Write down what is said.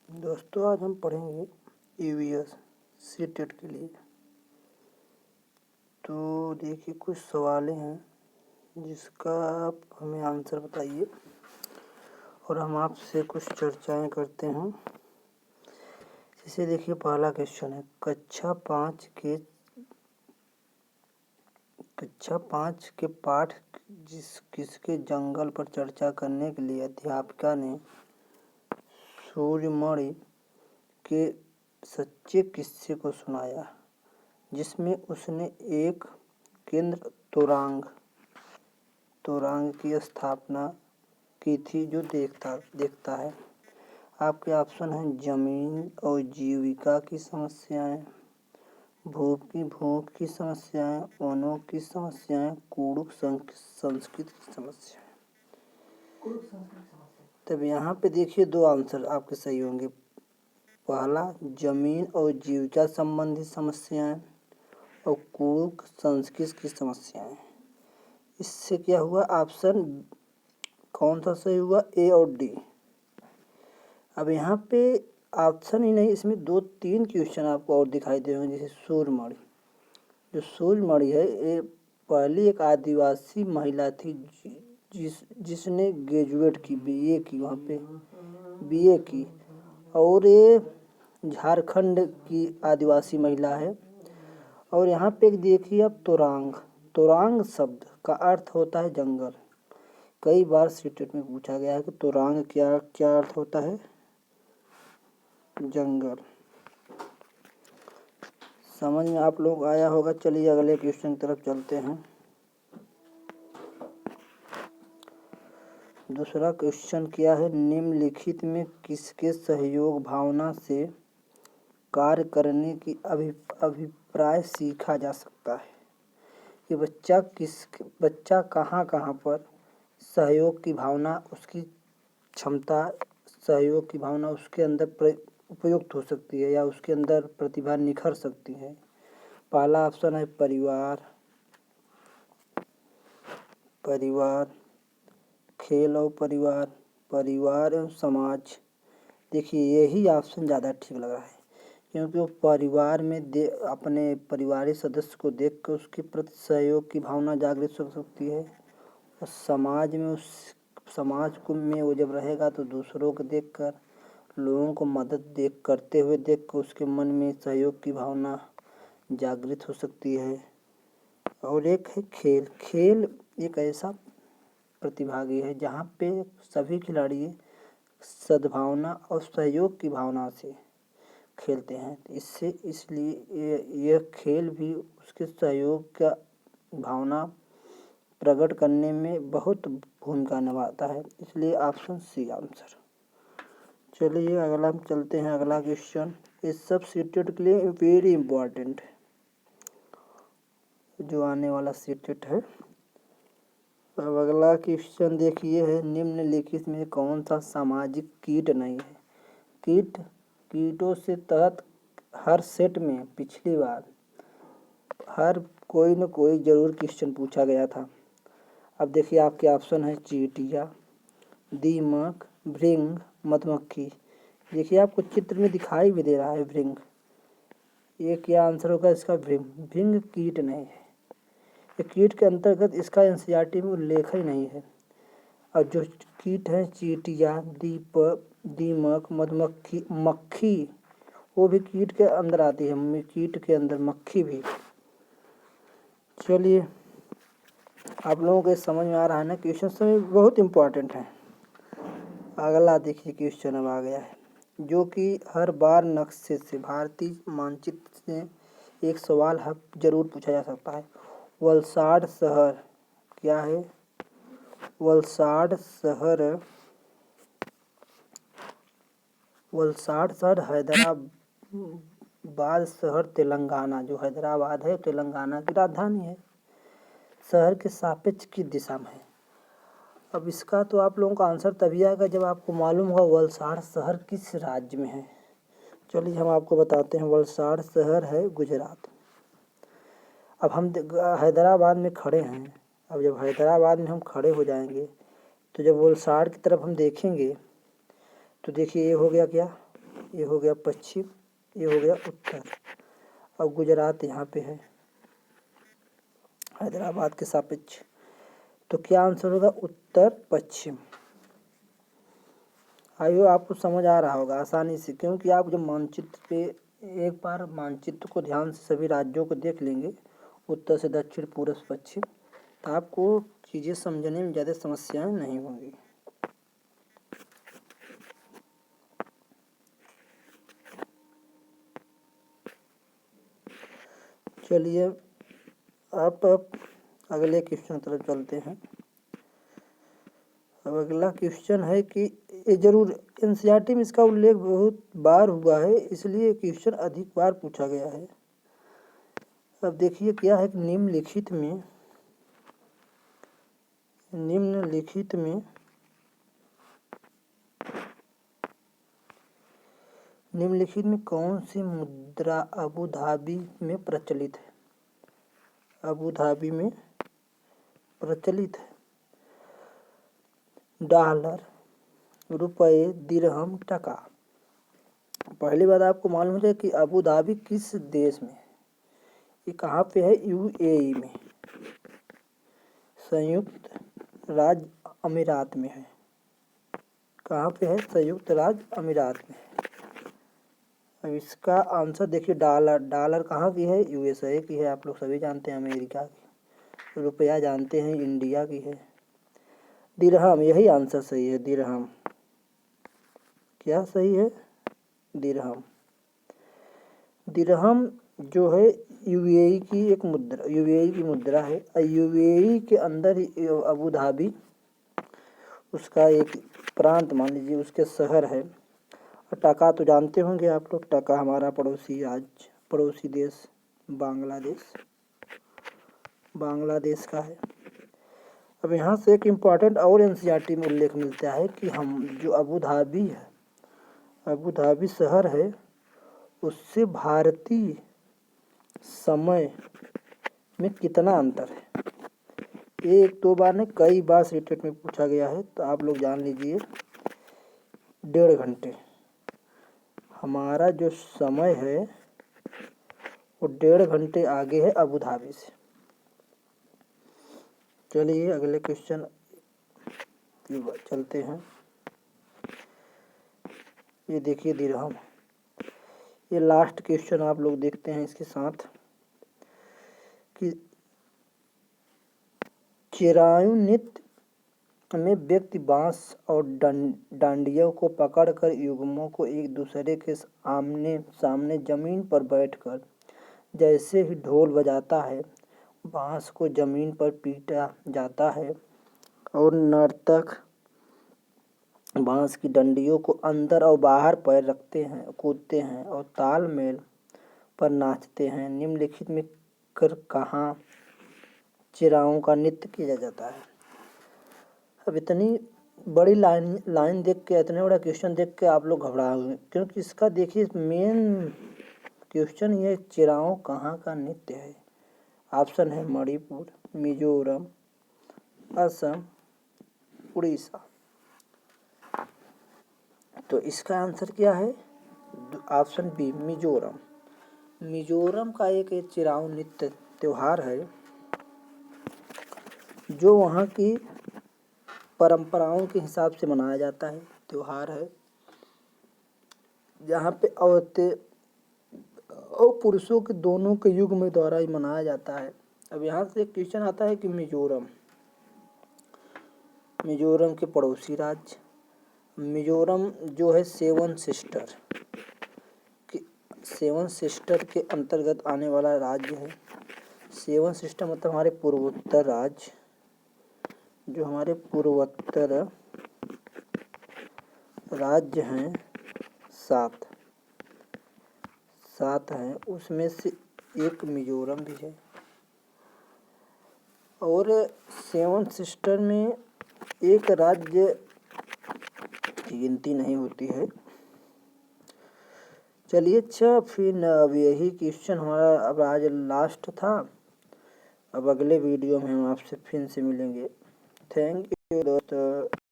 दोस्तों आज हम पढ़ेंगे ईवीएस सीटेट के लिए। तो देखिए कुछ सवालें हैं जिसका आप हमें आंसर बताइए और हम आपसे कुछ चर्चाएं करते हैं। जैसे देखिए पहला क्वेश्चन है, कक्षा पाँच के पाठ किसके जंगल पर चर्चा करने के लिए अध्यापिका ने सूर्यमणि के सच्चे किस्से को सुनाया, जिसमें उसने एक केंद्र तोरांग की स्थापना की थी जो देखता है। आपके ऑप्शन हैं जमीन और जीविका की समस्याएं, भूख की समस्याएं, वनों की समस्याएं, कुड़ुक संस्कृति की समस्याएं। तब यहाँ पे देखिए दो आंसर आपके सही होंगे। पहला जमीन और जीविका संबंधी समस्याएं और कुड़ुक संस्कृति की समस्याएं। इससे क्या हुआ, ऑप्शन कौन सा सही हुआ, ए और डी। अब यहाँ पे ऑप्शन ही नहीं, इसमें 2-3 क्वेश्चन आपको और दिखाई दे होंगे। जैसे सूर्यमणि, जो सूर्यमणि है ये पहली एक आदिवासी महिला थी जिसने ग्रेजुएट की, बीए की, वहाँ पे बीए की, और ये झारखंड की आदिवासी महिला है। और यहाँ पे देखिए अब तोरांग शब्द का अर्थ होता है जंगल। कई बार सीटेट में पूछा गया है कि तोरांग क्या अर्थ होता है, जंगल। समझ में आप लोग आया होगा। चलिए अगले क्वेश्चन की तरफ चलते हैं। दूसरा क्वेश्चन क्या है, निम्नलिखित में किसके सहयोग भावना से कार्य करने की अभिप्राय सीखा जा सकता है। कि बच्चा कहाँ पर सहयोग की भावना, उसकी क्षमता, सहयोग की भावना उसके अंदर उपयुक्त हो सकती है या उसके अंदर प्रतिभा निखर सकती है। पहला ऑप्शन है परिवार, खेल और परिवार एवं समाज। देखिए यही ऑप्शन ज़्यादा ठीक लग रहा है, क्योंकि वो परिवार में अपने परिवारिक सदस्य को देखकर उसके प्रति सहयोग की भावना जागृत हो सकती है। और समाज में वो जब रहेगा तो दूसरों को देखकर, लोगों को मदद करते हुए देखकर उसके मन में सहयोग की भावना जागृत हो सकती है। और एक है खेल एक ऐसा प्रतिभागी है जहाँ पे सभी खिलाड़ी सद्भावना और सहयोग की भावना से खेलते हैं। इसलिए यह खेल भी उसके सहयोग का भावना प्रकट करने में बहुत भूमिका निभाता है। इसलिए ऑप्शन सी आंसर। चलिए अगला हम चलते हैं। अगला क्वेश्चन इस सब सीटेट के लिए वेरी इम्पोर्टेंट है, जो आने वाला सीटेट है। अब अगला क्वेश्चन देखिए है, निम्नलिखित में कौन सा सामाजिक कीट नहीं है। कीटों से तहत हर सेट में पिछली बार हर कोई न कोई जरूर क्वेश्चन पूछा गया था। अब देखिए आपके ऑप्शन है चींटियाँ, दीमक, भृंग, मधुमक्खी। देखिए आपको चित्र में दिखाई भी दे रहा है भृंग। ये क्या आंसर होगा इसका, भृंग कीट नहीं है। ये कीट के अंतर्गत इसका एनसीईआरटी में उल्लेख ही नहीं है। और जो कीट है चींटियाँ, दीमक, मधुमक्खी, मक्खी, वो भी कीट के अंदर आती है। कीट के अंदर मक्खी भी। चलिए आप लोगों को समझ में आ रहा है ना, क्वेश्चन समय बहुत इम्पोर्टेंट है। अगला देखिए क्वेश्चन अब आ गया है, जो कि हर बार नक्शे से, भारतीय मानचित्र से एक सवाल जरूर पूछा जा सकता है। वलसाड शहर क्या है, वलसाड शहर हैदराबाद शहर तेलंगाना, जो हैदराबाद है तेलंगाना की राजधानी है, शहर के सापेक्ष की दिशा में है। अब इसका तो आप लोगों का आंसर तभी आएगा जब आपको मालूम होगा वलसाड शहर किस राज्य में है। चलिए हम आपको बताते हैं। वलसाड शहर है गुजरात। अब हम हैदराबाद में खड़े हैं। अब जब हैदराबाद में हम खड़े हो जाएंगे तो जब वलसाड की तरफ हम देखेंगे तो देखिए ये हो गया क्या, ये हो गया पश्चिम, ये हो गया उत्तर। अब गुजरात यहाँ पे है हैदराबाद के सापेक्ष, तो क्या आंसर होगा उत्तर पश्चिम। आइए आपको समझ आ रहा होगा आसानी से, क्योंकि आप जब मानचित्र पे एक बार मानचित्र को ध्यान से सभी राज्यों को देख लेंगे, उत्तर से दक्षिण पूर्व से पश्चिम, तो आपको चीज़ें समझने में ज़्यादा समस्याएं नहीं होंगी। चलिए आप अगले क्वेश्चन तरफ चलते हैं। अब अगला क्वेश्चन है कि ये जरूर एनसीईआरटी में इसका उल्लेख बहुत बार हुआ है, इसलिए क्वेश्चन अधिक बार पूछा गया है। अब देखिए क्या है कि निम्नलिखित में कौन सी मुद्रा अबू धाबी में प्रचलित है? अबू धाबी में प्रचलित है डॉलर, रुपए, दिरहम, टका। पहली बात आपको मालूम हो जाए कि अबू धाबी किस देश में है। ये कहाँ पे है? यूएई में, संयुक्त राज्य अमीरात में है। कहाँ पे है? संयुक्त राज्य अमीरात में। अब इसका आंसर देखिए डॉलर कहाँ की है? यूएसए की है, आप लोग सभी जानते हैं, अमेरिका की। रुपया जानते हैं इंडिया की है। दिरहम, यही आंसर सही है, दिरहम। क्या सही है? दिरहम। दिरहम जो है यूएई की एक मुद्रा, यूएई की मुद्रा है। यूएई के अंदर अबू धाबी उसका एक प्रांत मान लीजिए, उसके शहर है। और टका तो जानते होंगे आप लोग, टका हमारा पड़ोसी देश बांग्लादेश का है। अब यहाँ से एक इम्पॉर्टेंट और एनसीईआरटी में उल्लेख मिलता है कि हम जो अबू धाबी शहर है, उससे भारतीय समय में कितना अंतर है। एक दो बार नहीं, कई बार सीटेट में पूछा गया है, तो आप लोग जान लीजिए 1.5 घंटे। हमारा जो समय है वो 1.5 घंटे आगे है अबू धाबी से। चलिए अगले क्वेश्चन चलते हैं। ये देखिए दिरहम, ये लास्ट क्वेश्चन आप लोग देखते हैं इसके साथ कि चिरायु नृत्य में व्यक्ति बांस और डांडियों को पकड़कर युग्मों को एक दूसरे के आमने सामने जमीन पर बैठकर जैसे ही ढोल बजाता है, बांस को जमीन पर पीटा जाता है और नर्तक बांस की डंडियों को अंदर और बाहर पैर रखते हैं, कूदते हैं और तालमेल पर नाचते हैं। निम्नलिखित में कर कहाँ चिराओं का नृत्य किया जाता है? अब इतनी बड़ी लाइन देख के, इतने बड़ा क्वेश्चन देख के आप लोग घबराओगे, क्योंकि इसका देखिए मेन क्वेश्चन ये चिराओं कहाँ का नृत्य है। ऑप्शन है मणिपुर, मिजोरम, असम, उड़ीसा। तो इसका आंसर क्या है? Option B, Mizoram. मिजोरम का एक चिराओ नृत्य त्योहार है जो वहाँ की परंपराओं के हिसाब से मनाया जाता है। त्योहार है जहाँ पे औरतें और पुरुषों के दोनों के युग्म द्वारा ही मनाया जाता है। अब यहाँ से एक क्वेश्चन आता है कि मिजोरम के पड़ोसी राज्य, मिजोरम जो है सेवन सिस्टर के अंतर्गत आने वाला राज्य है। सेवन सिस्टर मतलब हमारे पूर्वोत्तर राज्य, जो हमारे पूर्वोत्तर राज्य हैं, 7 हैं, उसमें से एक मिजोरम भी है। और सेवन सिस्टर में एक राज्य की गिनती नहीं होती है। चलिए अच्छा, फिर अब यही क्वेश्चन हमारा अब आज लास्ट था। अब अगले वीडियो में हम आपसे फिर से मिलेंगे। थैंक यू दोस्तों।